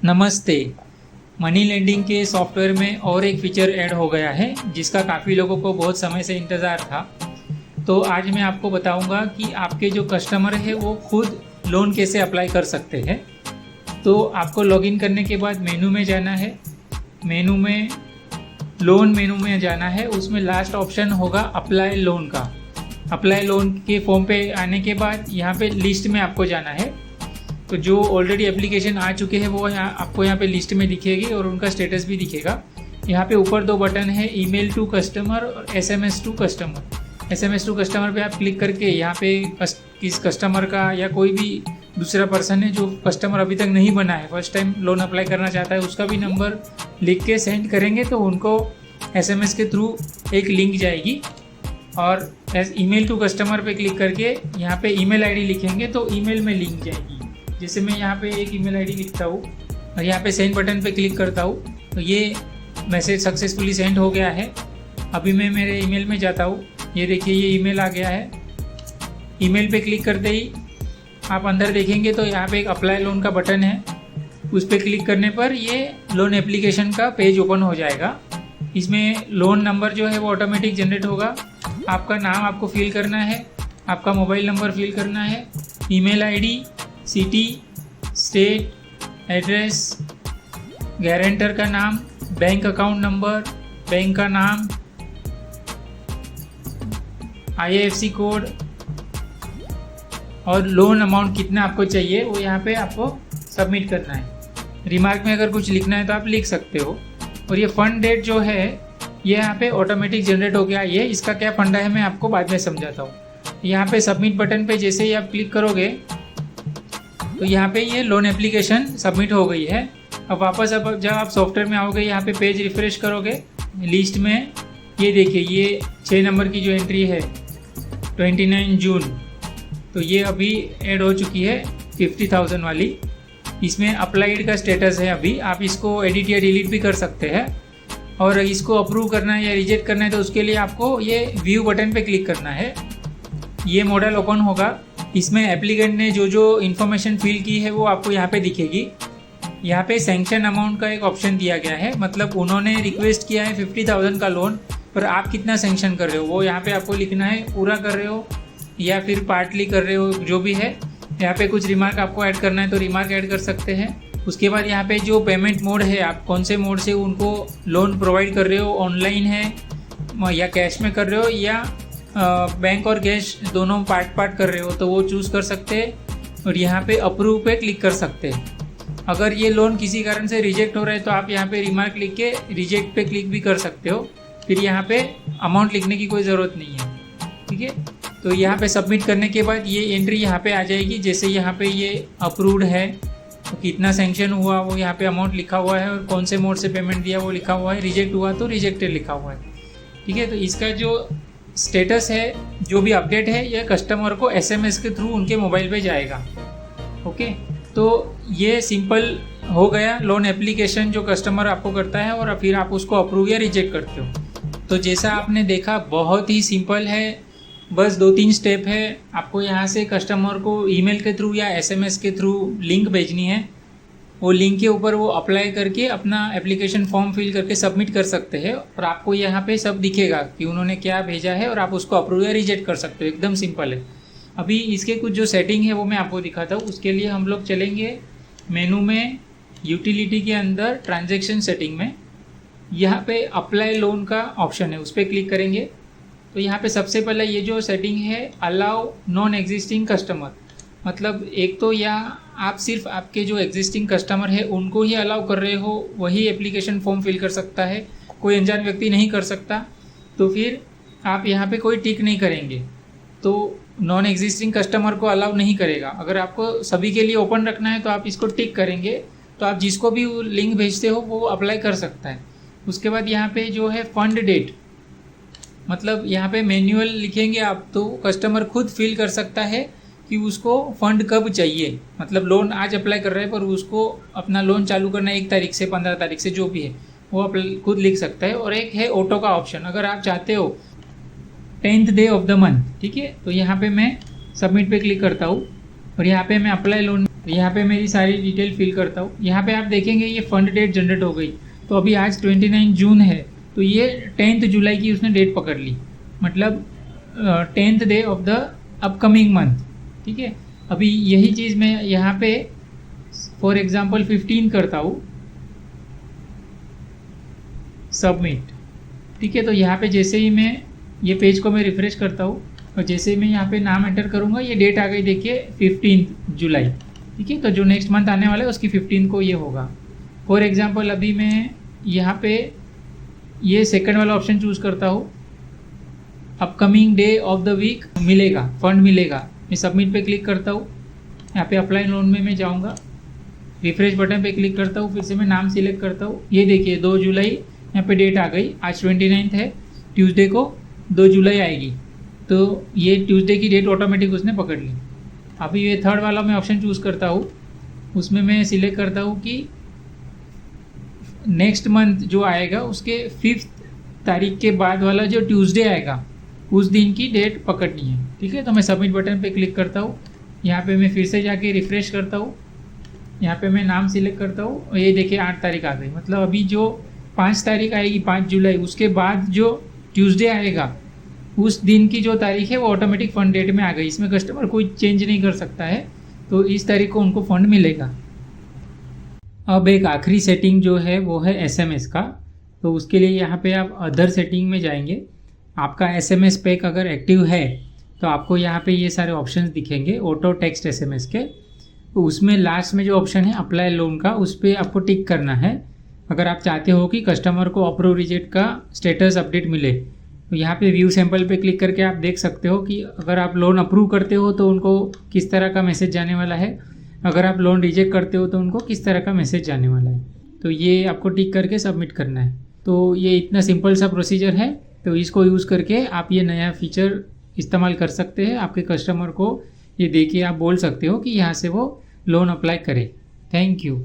नमस्ते। Money lending के software में और एक फीचर ऐड हो गया है जिसका काफ़ी लोगों को बहुत समय से इंतज़ार था। तो आज मैं आपको बताऊंगा कि आपके जो कस्टमर है वो खुद लोन कैसे अप्लाई कर सकते हैं। तो आपको लॉगिन करने के बाद मेनू में जाना है। मेनू में लोन मेनू में जाना है, उसमें लास्ट ऑप्शन होगा अप्लाई लोन का। अप्लाई लोन के फॉर्म पे आने के बाद यहाँ पे लिस्ट में आपको जाना है। तो जो ऑलरेडी एप्लीकेशन आ चुके हैं वो आपको यहाँ पे लिस्ट में दिखेगी और उनका स्टेटस भी दिखेगा। यहाँ पे ऊपर दो बटन है, ईमेल टू कस्टमर और SMS to customer. SMS to customer पे आप क्लिक करके यहाँ पे किस कस्टमर का या कोई भी दूसरा पर्सन है जो कस्टमर अभी तक नहीं बना है, फर्स्ट टाइम लोन अप्लाई करना चाहता है, उसका भी नंबर लिख के सेंड करेंगे तो उनको एसएमएस के थ्रू एक लिंक जाएगी। और ईमेल टू कस्टमर पे क्लिक करके यहाँ पे ईमेल आईडी लिखेंगे तो ईमेल में लिंक जाएगी। जैसे मैं यहाँ पे एक ईमेल आईडी लिखता हूँ और यहाँ पे सेंड बटन पे क्लिक करता हूँ तो ये मैसेज सक्सेसफुली सेंड हो गया है। अभी मैं मेरे ईमेल में जाता हूँ, ये देखिए ये ईमेल आ गया है। ईमेल पे क्लिक करते ही आप अंदर देखेंगे तो यहाँ पे एक अप्लाई लोन का बटन है, उस पर क्लिक करने पर ये लोन एप्लीकेशन का पेज ओपन हो जाएगा। इसमें लोन नंबर जो है वो ऑटोमेटिक जनरेट होगा। आपका नाम आपको फिल करना है, आपका मोबाइल नंबर फिल करना है, email ID, city, state, address, guarantor का नाम, बैंक अकाउंट नंबर, बैंक का नाम, आईएफएससी कोड और लोन अमाउंट कितना आपको चाहिए वो यहाँ पे आपको सबमिट करना है। रिमार्क में अगर कुछ लिखना है तो आप लिख सकते हो। और ये फंड डेट जो है ये यहाँ पे ऑटोमेटिक जनरेट हो गया। ये इसका क्या फंडा है मैं आपको बाद में समझाता हूँ। यहाँ पे सबमिट बटन पे जैसे ही आप क्लिक करोगे तो यहाँ पे ये लोन एप्लीकेशन सबमिट हो गई है। अब वापस जब आप सॉफ्टवेयर में आओगे यहाँ पे पेज रिफ्रेश करोगे, लिस्ट में ये देखिए ये 6 नंबर की जो एंट्री है 29 जून, तो ये अभी ऐड हो चुकी है 50,000 वाली। इसमें अप्लाइड का स्टेटस है अभी। आप इसको एडिट या डिलीट भी कर सकते हैं और इसको अप्रूव करना है या रिजेक्ट करना है तो उसके लिए आपको ये व्यू बटन पे क्लिक करना है। ये मॉडल ओपन होगा। इसमें एप्लीकेंट ने जो जो इन्फॉर्मेशन फिल की है वो आपको यहाँ पे दिखेगी। यहाँ पे सैंक्शन अमाउंट का एक ऑप्शन दिया गया है, मतलब उन्होंने रिक्वेस्ट किया है 50,000 का लोन, पर आप कितना सैंक्शन कर रहे हो वो यहाँ पे आपको लिखना है। पूरा कर रहे हो या फिर पार्टली कर रहे हो, जो भी है। यहाँ पे कुछ रिमार्क आपको ऐड करना है तो रिमार्क ऐड कर सकते हैं। उसके बाद यहाँ पे जो पेमेंट मोड है, आप कौन से मोड से उनको लोन प्रोवाइड कर रहे हो, ऑनलाइन है या कैश में कर रहे हो या बैंक और कैश दोनों पार्ट कर रहे हो तो वो चूज़ कर सकते हैं। और यहाँ पे अप्रूव पे क्लिक कर सकते हैं। अगर ये लोन किसी कारण से रिजेक्ट हो रहा है तो आप यहाँ पे रिमार्क लिख के रिजेक्ट पे क्लिक भी कर सकते हो। फिर यहाँ पे अमाउंट लिखने की कोई ज़रूरत नहीं है, ठीक है। तो यहाँ पे सबमिट करने के बाद ये एंट्री यहाँ पे आ जाएगी। जैसे यहाँ पे ये अप्रूव्ड है तो कितना सैंक्शन हुआ वो यहाँ पे अमाउंट लिखा हुआ है और कौन से मोड से पेमेंट दिया वो लिखा हुआ है। रिजेक्ट हुआ तो रिजेक्टेड लिखा हुआ है, ठीक है। तो इसका जो स्टेटस है, जो भी अपडेट है, ये कस्टमर को एसएमएस के थ्रू उनके मोबाइल पे जाएगा। ओके, तो ये सिंपल हो गया लोन एप्लीकेशन जो कस्टमर आपको करता है और फिर आप उसको अप्रूव या रिजेक्ट करते हो। तो जैसा आपने देखा बहुत ही सिंपल है, बस 2-3 स्टेप है। आपको यहाँ से कस्टमर को ईमेल के थ्रू या एसएमएस के थ्रू लिंक भेजनी है। वो लिंक के ऊपर वो अप्लाई करके अपना एप्लीकेशन फॉर्म फिल करके सबमिट कर सकते हैं और आपको यहाँ पे सब दिखेगा कि उन्होंने क्या भेजा है और आप उसको अप्रूव या रिजेक्ट कर सकते हो। एकदम सिंपल है। अभी इसके कुछ जो सेटिंग है वो मैं आपको दिखाता हूँ। उसके लिए हम लोग चलेंगे मेनू में, यूटिलिटी के अंदर ट्रांजेक्शन सेटिंग में। यहाँ पे अप्लाई लोन का ऑप्शन है, उस पर क्लिक करेंगे तो यहाँ पे सबसे पहले ये जो सेटिंग है अलाउ नॉन एग्जिस्टिंग कस्टमर, मतलब एक तो या आप सिर्फ आपके जो एग्जिस्टिंग कस्टमर है उनको ही अलाउ कर रहे हो, वही एप्लीकेशन फॉर्म फिल कर सकता है, कोई अनजान व्यक्ति नहीं कर सकता। तो फिर आप यहाँ पे कोई टिक नहीं करेंगे तो नॉन एग्जिस्टिंग कस्टमर को अलाउ नहीं करेगा। अगर आपको सभी के लिए ओपन रखना है तो आप इसको टिक करेंगे तो आप जिसको भी लिंक भेजते हो वो अप्लाई कर सकता है। उसके बाद यहाँ पे जो है फंड डेट, मतलब यहाँ पे मैन्युअल लिखेंगे आप तो कस्टमर खुद फिल कर सकता है कि उसको फंड कब चाहिए। मतलब लोन आज अप्लाई कर रहे हैं पर उसको अपना लोन चालू करना 1 तारीख से 15 तारीख से जो भी है वो खुद लिख सकता है। और एक है ऑटो का ऑप्शन, अगर आप चाहते हो 10th day of the month, ठीक है। तो यहाँ पे मैं सबमिट पे क्लिक करता हूँ और यहाँ पे मैं अप्लाई लोन तो यहाँ पे मेरी सारी डिटेल फिल करता हूँ। यहाँ पे आप देखेंगे ये फंड डेट जनरेट हो गई। तो अभी आज 29 जून है, तो ये 10 जुलाई की उसने डेट पकड़ ली, मतलब 10th day of the upcoming month. ठीक है, अभी यही चीज़ मैं यहाँ पे फॉर एग्जांपल 15 करता हूँ, सबमिट। ठीक है, तो यहाँ पे जैसे ही मैं ये पेज को मैं रिफ्रेश करता हूँ और जैसे ही मैं यहाँ पे नाम एंटर करूँगा, ये डेट आ गई, देखिए 15 जुलाई। ठीक है, तो जो नेक्स्ट मंथ आने वाला है उसकी 15 को ये होगा। फॉर एग्जांपल अभी मैं यहाँ पे ये सेकंड वाला ऑप्शन चूज़ करता हूँ, upcoming day of the week मिलेगा, फंड मिलेगा। मैं सबमिट पे क्लिक करता हूँ, यहाँ पे अप्लाई लोन में मैं जाऊँगा, रिफ्रेश बटन पे क्लिक करता हूँ, फिर से मैं नाम सिलेक्ट करता हूँ। ये देखिए 2 जुलाई यहाँ पे डेट आ गई, आज 29 है, ट्यूसडे को 2 जुलाई आएगी, तो ये ट्यूसडे की डेट ऑटोमेटिक उसने पकड़ ली। अभी ये थर्ड वाला मैं ऑप्शन चूज़ करता हूँ, उसमें मैं सिलेक्ट करता हूँ कि नेक्स्ट मंथ जो आएगा उसके 5 तारीख के बाद वाला जो ट्यूसडे आएगा उस दिन की डेट पकड़नी है। ठीक है, तो मैं सबमिट बटन पे क्लिक करता हूँ, यहाँ पे मैं फिर से जाके रिफ्रेश करता हूँ, यहाँ पे मैं नाम सिलेक्ट करता हूँ और ये देखिए 8 तारीख आ गई। मतलब अभी जो 5 तारीख आएगी 5 जुलाई, उसके बाद जो ट्यूसडे आएगा उस दिन की जो तारीख है वो ऑटोमेटिक फंड डेट में आ गई। इसमें कस्टमर कोई चेंज नहीं कर सकता है, तो इस तारीख को उनको फंड मिलेगा। अब एक आखिरी सेटिंग जो है वो है SMS का। तो उसके लिए यहाँ पे आप अदर सेटिंग में जाएंगे। आपका SMS पैक अगर एक्टिव है तो आपको यहाँ पे ये सारे ऑप्शंस दिखेंगे ऑटो टेक्स्ट SMS के। तो उसमें लास्ट में जो ऑप्शन है अप्लाई लोन का, उस पर आपको टिक करना है अगर आप चाहते हो कि कस्टमर को अप्रूव रिजेक्ट का स्टेटस अपडेट मिले। तो यहाँ पे व्यू सैंपल पे क्लिक करके आप देख सकते हो कि अगर आप लोन अप्रूव करते हो तो उनको किस तरह का मैसेज जाने वाला है, अगर आप लोन रिजेक्ट करते हो तो उनको किस तरह का मैसेज जाने वाला है। तो ये आपको टिक करके सबमिट करना है। तो ये इतना सिंपल सा प्रोसीजर है, तो इसको यूज़ करके आप ये नया फीचर इस्तेमाल कर सकते हैं। आपके कस्टमर को ये देखिए आप बोल सकते हो कि यहाँ से वो लोन अप्लाई करे। Thank you.